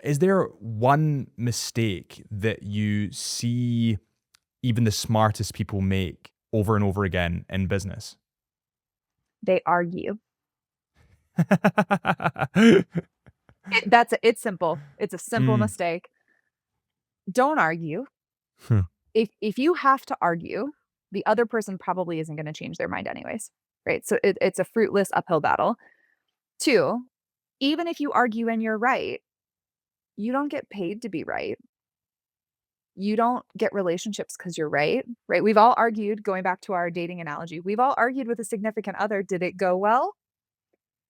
Is there one mistake that you see even the smartest people make over and over again in business? They argue. It's simple. It's a simple Mm. mistake. Don't argue. Hmm. If you have to argue, the other person probably isn't going to change their mind anyways, right? So it's a fruitless uphill battle. Two, even if you argue and you're right, you don't get paid to be right. You don't get relationships because you're right, right? We've all argued, going back to our dating analogy, we've all argued with a significant other. Did it go well?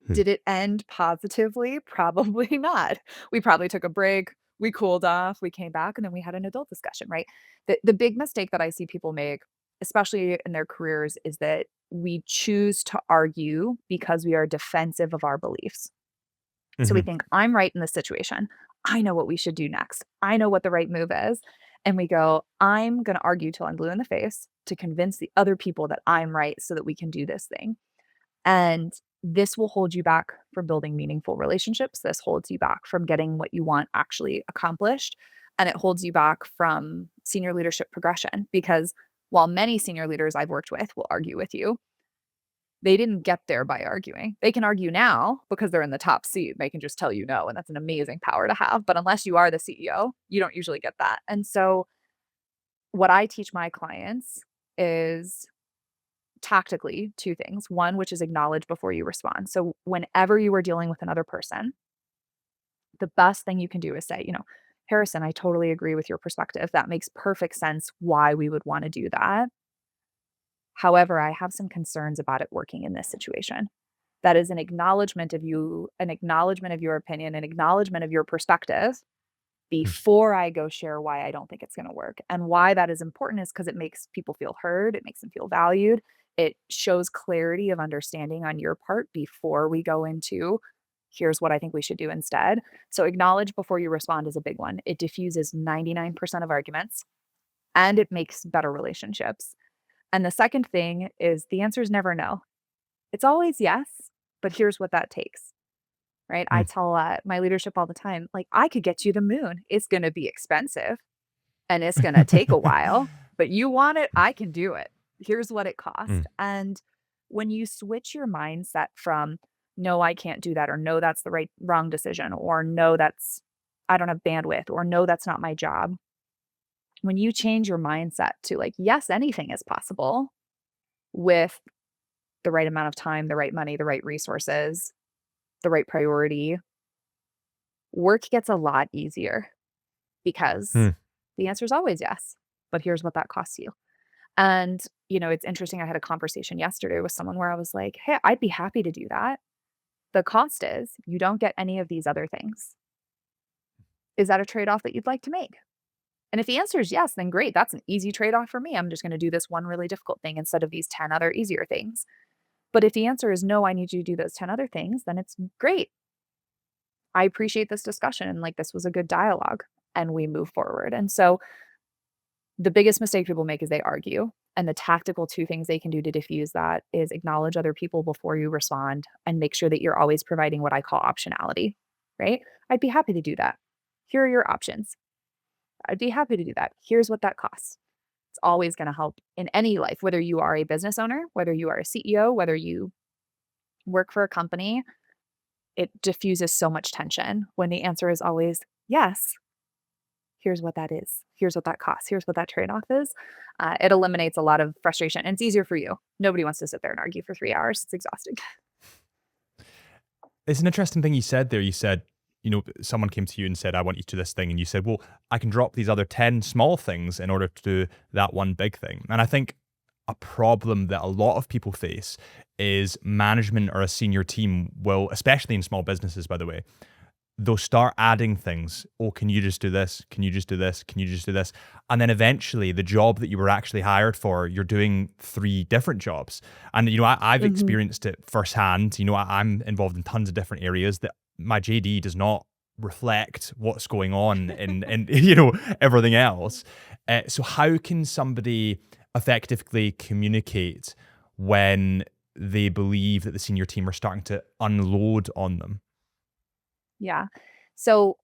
Hmm. Did it end positively? Probably not. We probably took a break, we cooled off, we came back, and then we had an adult discussion, right? The big mistake that I see people make, especially in their careers, is that we choose to argue because we are defensive of our beliefs. So we Mhm. think, I'm right in this situation. I know what we should do next. I know what the right move is. And we go, I'm going to argue till I'm blue in the face to convince the other people that I'm right so that we can do this thing. And this will hold you back from building meaningful relationships. This holds you back from getting what you want actually accomplished. And it holds you back from senior leadership progression because while many senior leaders I've worked with will argue with you, they didn't get there by arguing. They can argue now because they're in the top seat. They can just tell you no. And that's an amazing power to have. But unless you are the CEO, you don't usually get that. And so, what I teach my clients is tactically two things. One, which is acknowledge before you respond. So, whenever you are dealing with another person, the best thing you can do is say, Harrison, I totally agree with your perspective. That makes perfect sense why we would want to do that. However, I have some concerns about it working in this situation. That is an acknowledgement of you, an acknowledgement of your opinion, an acknowledgement of your perspective Hmm. before I go share why I don't think it's going to work. And why that is important is because it makes people feel heard, it makes them feel valued. It shows clarity of understanding on your part before we go into here's what I think we should do instead. So acknowledge before you respond is a big one. It diffuses 99% of arguments and it makes better relationships. And the second thing is the answer is never no. It's always yes, but here's what that takes, right? I Hmm. tell my leadership all the time, like, I could get you the moon. It's going to be expensive and it's going to take a while, but you want it, I can do it. Here's what it costs. Mm. And when you switch your mindset from, no, I can't do that, or no, that's the wrong decision, or no, I don't have bandwidth, or no, that's not my job. When you change your mindset to like, yes, anything is possible with the right amount of time, the right money, the right resources, the right priority, work gets a lot easier because Hmm. the answer is always yes. But here's what that costs you. And, it's interesting. I had a conversation yesterday with someone where I was like, hey, I'd be happy to do that. The cost is you don't get any of these other things. Is that a trade off that you'd like to make? And if the answer is yes, then great. That's an easy trade off for me. I'm just going to do this one really difficult thing instead of these 10 other easier things. But if the answer is no, I need you to do those 10 other things, then it's great. I appreciate this discussion and like this was a good dialogue and we move forward. And so the biggest mistake people make is they argue. And the tactical two things they can do to diffuse that is acknowledge other people before you respond and make sure that you're always providing what I call optionality, right? I'd be happy to do that. Here are your options. I'd be happy to do that. Here's what that costs. It's always going to help in any life, whether you are a business owner, whether you are a CEO, whether you work for a company, it diffuses so much tension when the answer is always yes. Here's what that is. Here's what that costs. Here's what that trade off is. It eliminates a lot of frustration and it's easier for you. Nobody wants to sit there and argue for 3 hours. It's exhausting. It's an interesting thing you said there. You said, someone came to you and said, I want you to do this thing. And you said, well, I can drop these other 10 small things in order to do that one big thing. And I think a problem that a lot of people face is management or a senior team will, especially in small businesses, by the way, they'll start adding things. Oh, can you just do this? Can you just do this? Can you just do this? And then eventually the job that you were actually hired for, you're doing 3 different jobs. And, I've Hmm. experienced it firsthand. I'm involved in tons of different areas that my JD does not reflect what's going on in everything else. So how can somebody effectively communicate when they believe that the senior team are starting to unload on them? Yeah. So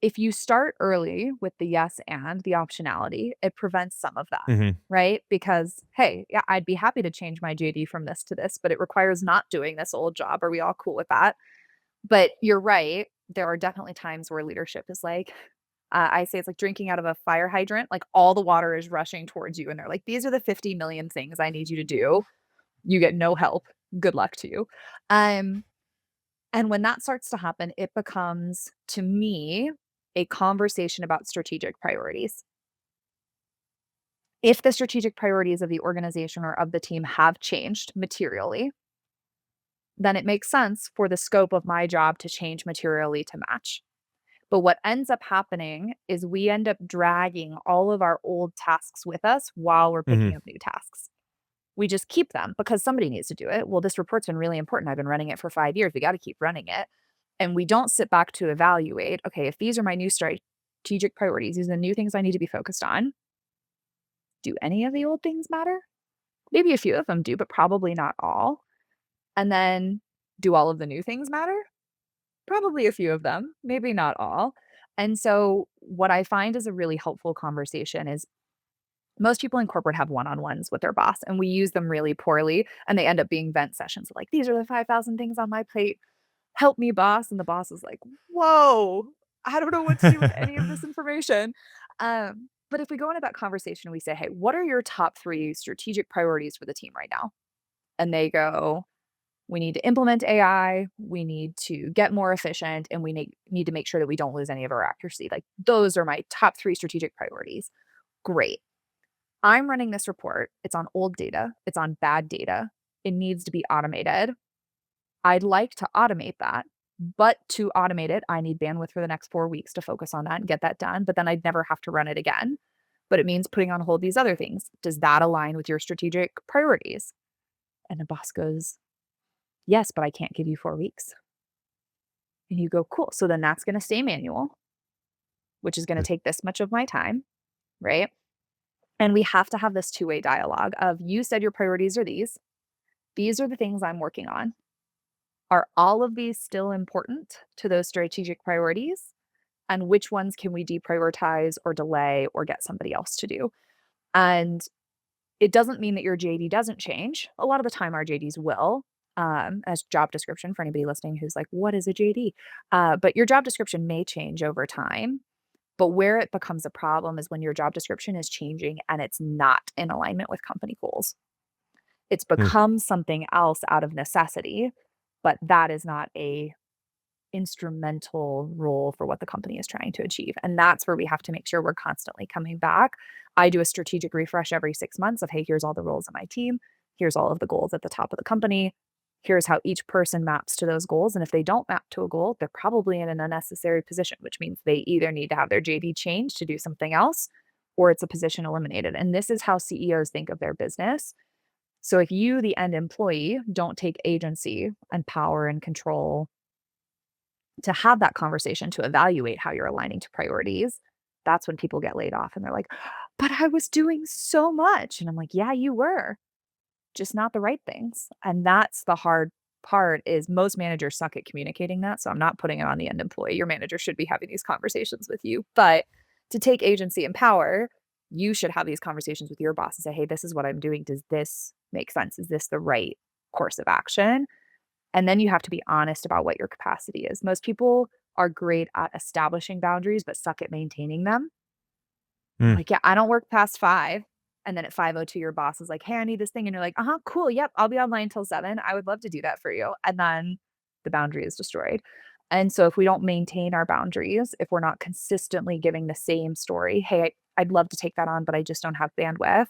If you start early with the yes and the optionality, it prevents some of that, Hmm. right? Because, hey, yeah, I'd be happy to change my JD from this to this, but it requires not doing this old job. Are we all cool with that? But you're right. There are definitely times where leadership is like, I say it's like drinking out of a fire hydrant. Like all the water is rushing towards you, and they're like, "These are the 50 million things I need you to do." You get no help. Good luck to you. Um, and when that starts to happen, it becomes, to me, a conversation about strategic priorities. If the strategic priorities of the organization or of the team have changed materially, then it makes sense for the scope of my job to change materially to match. But what ends up happening is we end up dragging all of our old tasks with us while we're Hmm. picking up new tasks. We just keep them because somebody needs to do it. Well, this report's been really important. I've been running it for 5 years. We got to keep running it. And we don't sit back to evaluate, okay, if these are my new strategic priorities, these are the new things I need to be focused on. Do any of the old things matter? Maybe a few of them do, but probably not all. And then do all of the new things matter? Probably a few of them, maybe not all. And so, what I find is a really helpful conversation is most people in corporate have one-on-ones with their boss, and we use them really poorly, and they end up being vent sessions like, "These are the 5,000 things on my plate. Help me, boss." And the boss is like, "Whoa, I don't know what to do with any of this information." But if we go into that conversation and we say, "Hey, what are your top 3 strategic priorities for the team right now?" And they go, "We need to implement AI, we need to get more efficient, and we need to make sure that we don't lose any of our accuracy. Like, those are my top 3 strategic priorities." Great. I'm running this report. It's on old data. It's on bad data. It needs to be automated. I'd like to automate that, but to automate it, I need bandwidth for the next 4 weeks to focus on that and get that done, but then I'd never have to run it again. But it means putting on hold these other things. Does that align with your strategic priorities? And the boss goes, "Yes, but I can't give you 4 weeks." And you go, "Cool. So then that's going to stay manual, which is going to take this much of my time, right?" And we have to have this two-way dialogue of, you said your priorities are these. These are the things I'm working on. Are all of these still important to those strategic priorities? And which ones can we deprioritize or delay or get somebody else to do? And it doesn't mean that your JD doesn't change. A lot of the time, our JDs will, as job description for anybody listening who's like, what is a JD? But your job description may change over time. But where it becomes a problem is when your job description is changing and it's not in alignment with company goals. It's become something else out of necessity, but that is not a instrumental role for what the company is trying to achieve. And that's where we have to make sure we're constantly coming back. I do a strategic refresh every 6 months of, hey, here's all the roles in my team. Here's all of the goals at the top of the company. Here's how each person maps to those goals. And if they don't map to a goal, they're probably in an unnecessary position, which means they either need to have their JD changed to do something else or it's a position eliminated. And this is how CEOs think of their business. So if you, the end employee, don't take agency and power and control to have that conversation to evaluate how you're aligning to priorities, that's when people get laid off and they're like, "But I was doing so much." And I'm like, "Yeah, you were, just not the right things." And that's the hard part is most managers suck at communicating that. So I'm not putting it on the end employee. Your manager should be having these conversations with you. But to take agency and power, you should have these conversations with your boss and say, "Hey, this is what I'm doing. Does this make sense? Is this the right course of action?" And then you have to be honest about what your capacity is. Most people are great at establishing boundaries, but suck at maintaining them. Mm. Like, "Yeah, I don't work past 5." And then at 5:02, your boss is like, "Hey, I need this thing." And you're like, "Uh-huh, cool. Yep, I'll be online till 7. I would love to do that for you." And then the boundary is destroyed. And so if we don't maintain our boundaries, if we're not consistently giving the same story, "Hey, I'd love to take that on, but I just don't have bandwidth.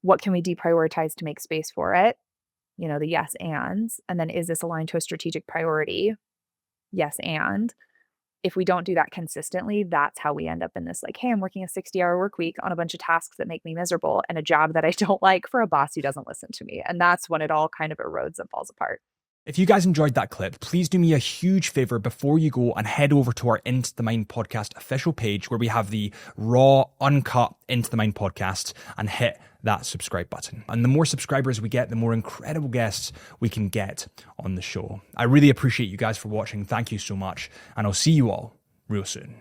What can we deprioritize to make space for it?" You know, the yes ands. And then is this aligned to a strategic priority? Yes, and if we don't do that consistently, that's how we end up in this like, hey, I'm working a 60-hour work week on a bunch of tasks that make me miserable and a job that I don't like for a boss who doesn't listen to me. And that's when it all kind of erodes and falls apart. If you guys enjoyed that clip, please do me a huge favor before you go and head over to our Into the Mind podcast official page where we have the raw, uncut Into the Mind podcast and hit that subscribe button. And the more subscribers we get, the more incredible guests we can get on the show. I really appreciate you guys for watching. Thank you so much. And I'll see you all real soon.